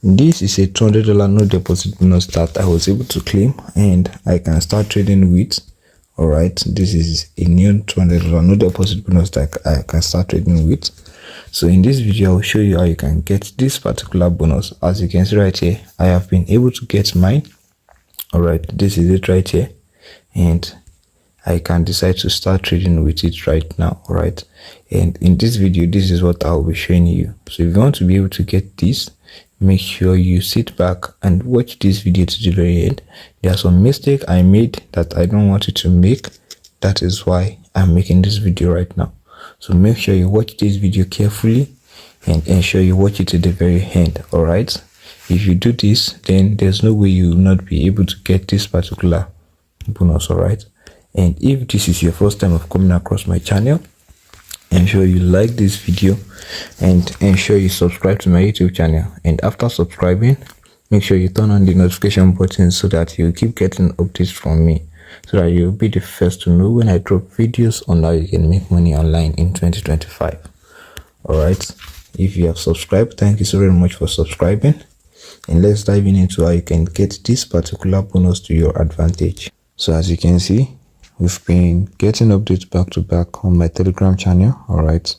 This is a $200 no deposit bonus that I was able to claim and I can start trading with. Alright, this is a new $200 no deposit bonus that I can start trading with. So in this video, I will show you how you can get this particular bonus. As you can see right here, I have been able to get mine. Alright, this is it right here, and I can decide to start trading with it right now. Alright, and in this video, this is what I will be showing you. So if you want to be able to get this, make sure you sit back and watch this video to the very end. There are some mistakes I made that I don't want you to make. That is why I'm making this video right now. So make sure you watch this video carefully and ensure you watch it to the very end. Alright, if you do this, then there's no way you will not be able to get this particular bonus. Alright, and if this is your first time of coming across my channel, ensure you like this video and ensure you subscribe to my YouTube channel. And after subscribing, make sure you turn on the notification button so that you keep getting updates from me, so that you'll be the first to know when I drop videos on how you can make money online in 2025. Alright, if you have subscribed, thank you so very much for subscribing, and let's dive into how you can get this particular bonus to your advantage. So as you can see, we've been getting updates back to back on my Telegram channel. Alright,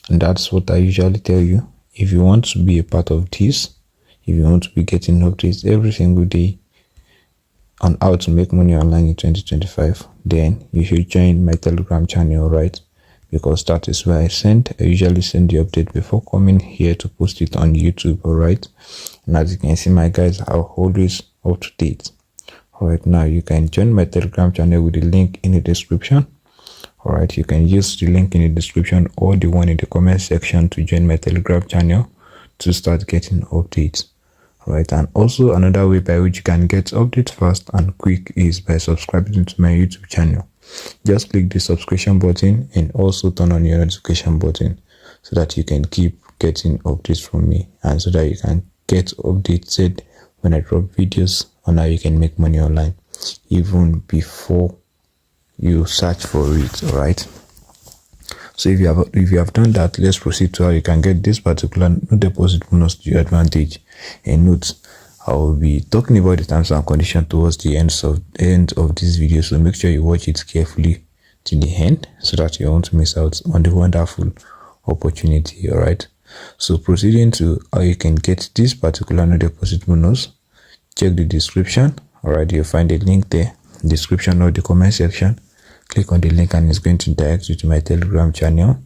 and that's what I usually tell you. If you want to be a part of this, if you want to be getting updates every single day on how to make money online in 2025, then you should join my Telegram channel. Right, because that is where I usually send the update before coming here to post it on YouTube. Alright, and as you can see, my guys are always up to date. Alright, now you can join my Telegram channel with the link in the description. Alright, you can use the link in the description or the one in the comment section to join my Telegram channel to start getting updates. Alright, and also another way by which you can get updates fast and quick is by subscribing to my YouTube channel. Just click the subscription button and also turn on your notification button so that you can keep getting updates from me, and so that you can get updated when I drop videos on how you can make money online even before you search for it. Alright, so if you have done that, let's proceed to how you can get this particular no deposit bonus to your advantage. And note, I will be talking about the terms and conditions towards the end of this video, so make sure you watch it carefully to the end so that you won't miss out on the wonderful opportunity. Alright, so proceeding to how you can get this particular no deposit bonus, check the description. Alright, you'll find a link there, description or the comment section. Click on the link and it's going to direct you to my Telegram channel.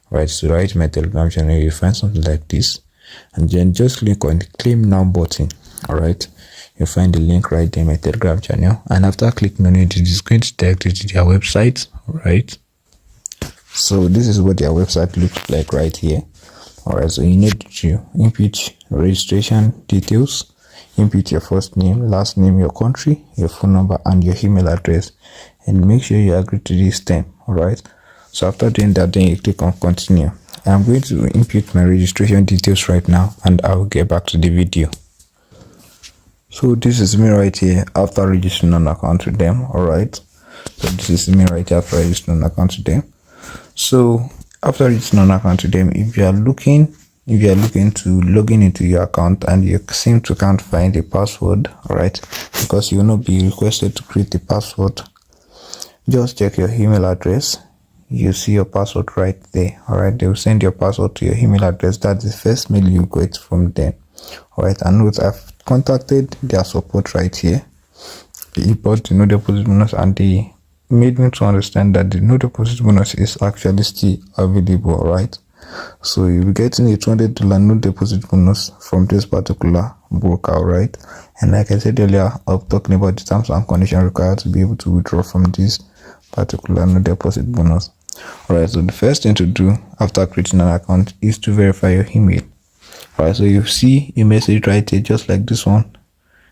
Right, so right my Telegram channel, you'll find something like this, and then just click on the claim now button. Alright, you'll find the link right there in my Telegram channel, and after clicking on it, it is going to direct you to their website. Alright, so this is what their website looks like right here. Alright, so you need to input registration details, input your first name, last name, your country, your phone number, and your email address, and make sure you agree to this term. Alright, so after doing that, then you click on continue. I'm going to input my registration details right now, and I will get back to the video. So this is me right here after registering an account with them. Alright, so this is me right here after registering an account with them. So after registering an account with them, if you are looking to log into your account and you seem to can't find a password, alright, because you will not be requested to create a password, just check your email address. You see your password right there. Alright, they will send your password to your email address. That's the first mail you get from them. Alright, and note, I've contacted their support right here about the no deposit bonus, and they made me to understand that the no deposit bonus is actually still available. Alright, so you'll be getting a $200 no deposit bonus from this particular broker. Alright, and like I said earlier, I'm talking about the terms and conditions required to be able to withdraw from this particular no deposit bonus. Alright, so the first thing to do after creating an account is to verify your email. Alright, so you see a message right here just like this one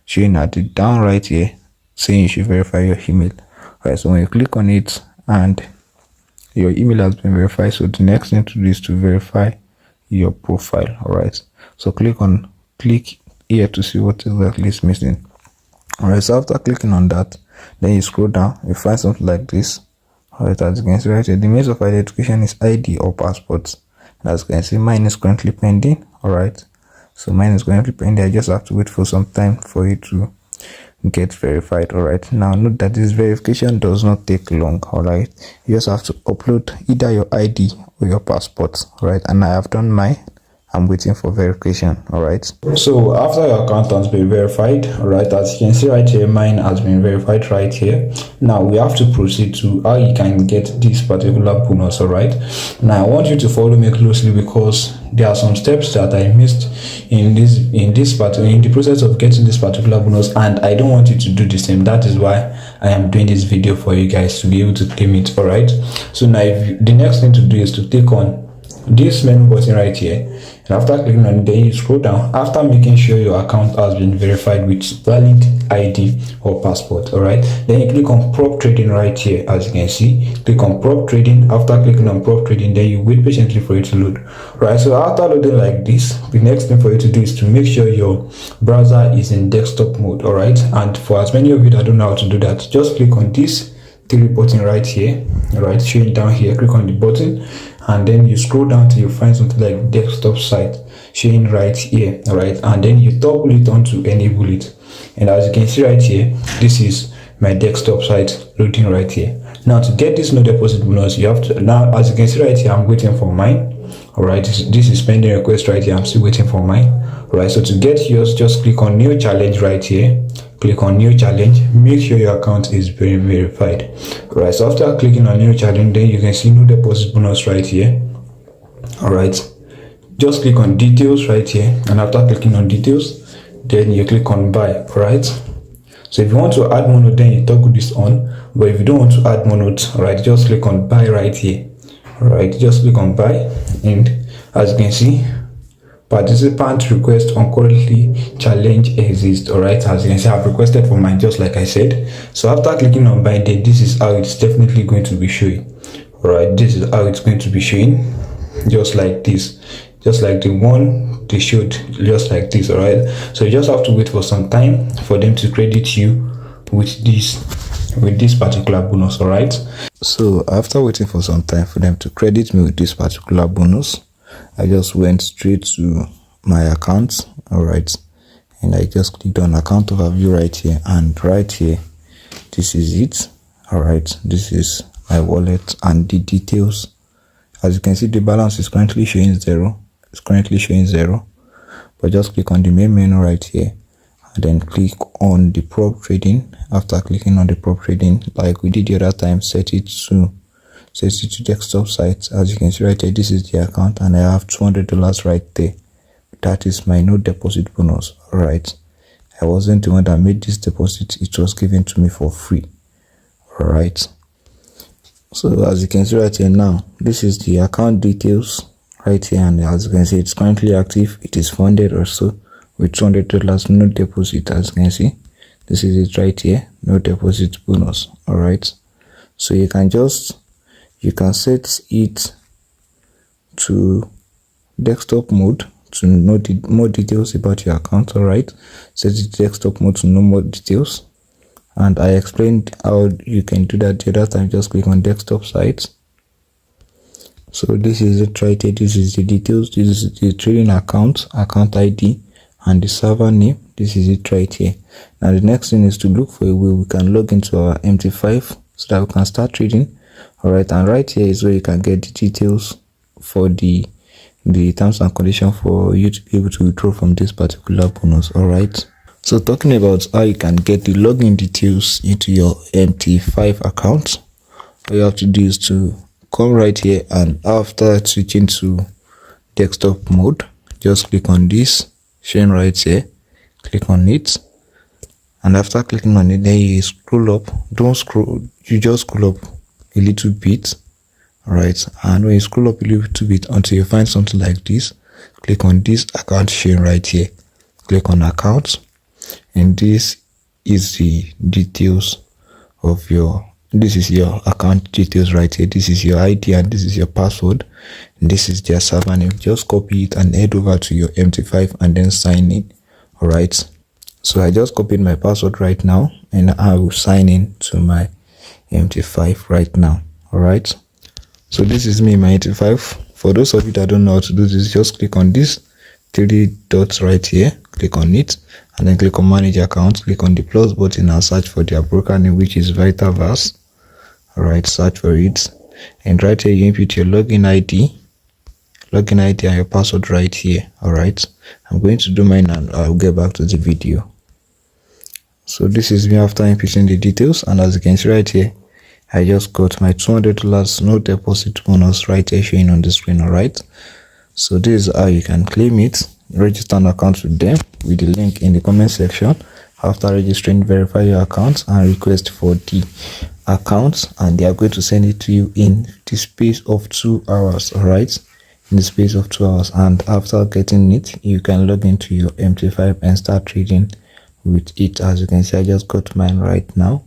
showing at the down right here saying you should verify your email. Alright, so when you click on it and your email has been verified, so the next thing to do is to verify your profile. Alright, so click here to see what exactly is missing. Alright, so after clicking on that, then you scroll down, you find something like this. Alright, as you can see right here, the means of identification is ID or passport. And as you can see, mine is currently pending. Alright, So mine is currently pending. I just have to wait for some time for it to get verified. All right, now note that this verification does not take long. All right, you just have to upload either your ID or your passport. All right, and I have done mine. I'm waiting for verification. All right, so after your account has been verified, all right, as you can see right here, mine has been verified right here. Now we have to proceed to how you can get this particular bonus. All right, now I want you to follow me closely because there are some steps that I missed in the process of getting this particular bonus, and I don't want you to do the same. That is why I am doing this video for you guys to be able to claim it. All right, so now the next thing to do is to click on this menu button right here, and after clicking on it, then you scroll down after making sure your account has been verified with valid ID or passport. All right, then you click on prop trading right here. As you can see, click on prop trading. After clicking on prop trading, then you wait patiently for it to load. Right, so after loading like this, the next thing for you to do is to make sure your browser is in desktop mode. All right, and for as many of you that don't know how to do that, just click on this three button right here. All right, showing down here, click on the button, and then you scroll down till you find something like desktop site showing right here. All right, and then you toggle it on to enable it, and as you can see right here, this is my desktop site loading right here. Now to get this no deposit bonus, you have to, now as you can see right here, I'm waiting for mine. All right, this is pending request right here. I'm still waiting for mine. All right, so to get yours, just click on new challenge right here. Click on new challenge. Make sure your account is verified. All right, so after clicking on new challenge, then you can see no deposit bonus right here. All right, just click on details right here, and after clicking on details, then you click on buy. All right, so if you want to add mono, then you toggle this on, but if you don't want to add mono, all right, just click on buy right here. All right, just click on buy, and as you can see, participant request on currently challenge exists. All right, as you can see, I've requested for mine just like I said. So after clicking on buy, then this is how it's definitely going to be showing. All right, this is how it's going to be showing, just like this, just like the one they showed, just like this. All right, so you just have to wait for some time for them to credit you with this particular bonus. All right, so after waiting for some time for them to credit me with this particular bonus, I just went straight to my account. All right, and I just clicked on account overview right here, and right here, this is it. All right, this is my wallet and the details. As you can see, the balance is currently showing zero. It's currently showing zero, but just click on the main menu right here, and then click on the prop trading. After clicking on the prop trading, like we did the other time, set it to desktop site. As you can see right here, this is the account, and I have $200 right there. That is my no deposit bonus. All right, I wasn't the one that made this deposit. It was given to me for free. All right, so as you can see right here, now this is the account details right here, and as you can see, it's currently active. It is funded also with $200 no deposit. As you can see, this is it right here, no deposit bonus. All right, so you can set it to desktop mode to know more details about your account. All right, set it to desktop mode to know more details, and I explained how you can do that the other time. Just click on desktop sites. So this is it right here. This is the details. This is the trading account ID, and the server name. This is it right here. Now the next thing is to look for a way we can log into our MT5 so that we can start trading. All right, and right here is where you can get the details for the terms and conditions for you to be able to withdraw from this particular bonus. All right, so talking about how you can get the login details into your MT5 account, all you have to do is to come right here, and after switching to desktop mode, just click on this showing right here, click on it, and after clicking on it, then you scroll up. Don't scroll, you just scroll up a little bit. All right, and when you scroll up a little bit until you find something like this, click on this account showing right here, click on account, and this is the details of your account details right here. This is your ID, and this is your password, and this is their server name. Just copy it and head over to your MT5 and then sign in. All right, so I just copied my password right now, and I will sign in to my MT5 right now. All right, so this is me, my MT5. For those of you that don't know how to do this, just click on this three dots right here, click on it, and then click on manage account, click on the plus button and search for their broker name, which is Vitaverse. All right, search for it, and right here you input your login ID and your password right here. All right, I'm going to do mine and I'll get back to the video. So this is me after inputting the details, and as you can see right here, I just got my $200 no deposit bonus right here showing on the screen. All right, so this is how you can claim it. Register an account with them with the link in the comment section. After registering, verify your account and request for the account, and they are going to send it to you in the space of 2 hours. All right, in the space of 2 hours, and after getting it, you can log into your MT5 and start trading with it. As you can see, I just got mine right now.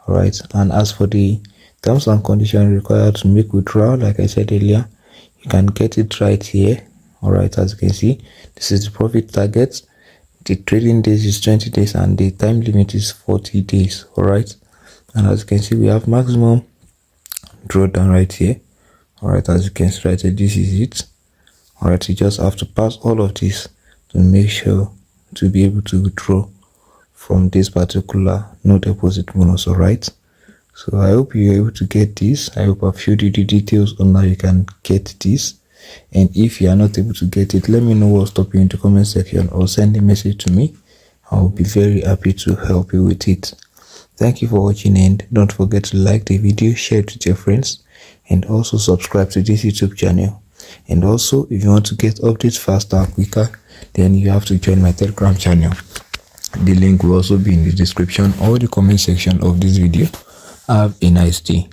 All right, and as for the terms and conditions required to make withdrawal, like I said earlier, you can get it right here. All right, as you can see, this is the profit target. The trading days is 20 days and the time limit is 40 days. All right, and as you can see, we have maximum drawdown right here. All right, as you can see right here, this is it. All right, you just have to pass all of this to make sure to be able to withdraw from this particular no deposit bonus. All right, so I hope you're able to get this. I hope I've showed you the details on how you can get this, and if you are not able to get it, let me know what's stopping you in the comment section or send a message to me. I'll be very happy to help you with it. Thank you for watching, and don't forget to like the video, share it with your friends, and also subscribe to this YouTube channel. And also, if you want to get updates faster and quicker, then you have to join my Telegram channel. The link will also be in the description or the comment section of this video. Have a nice day.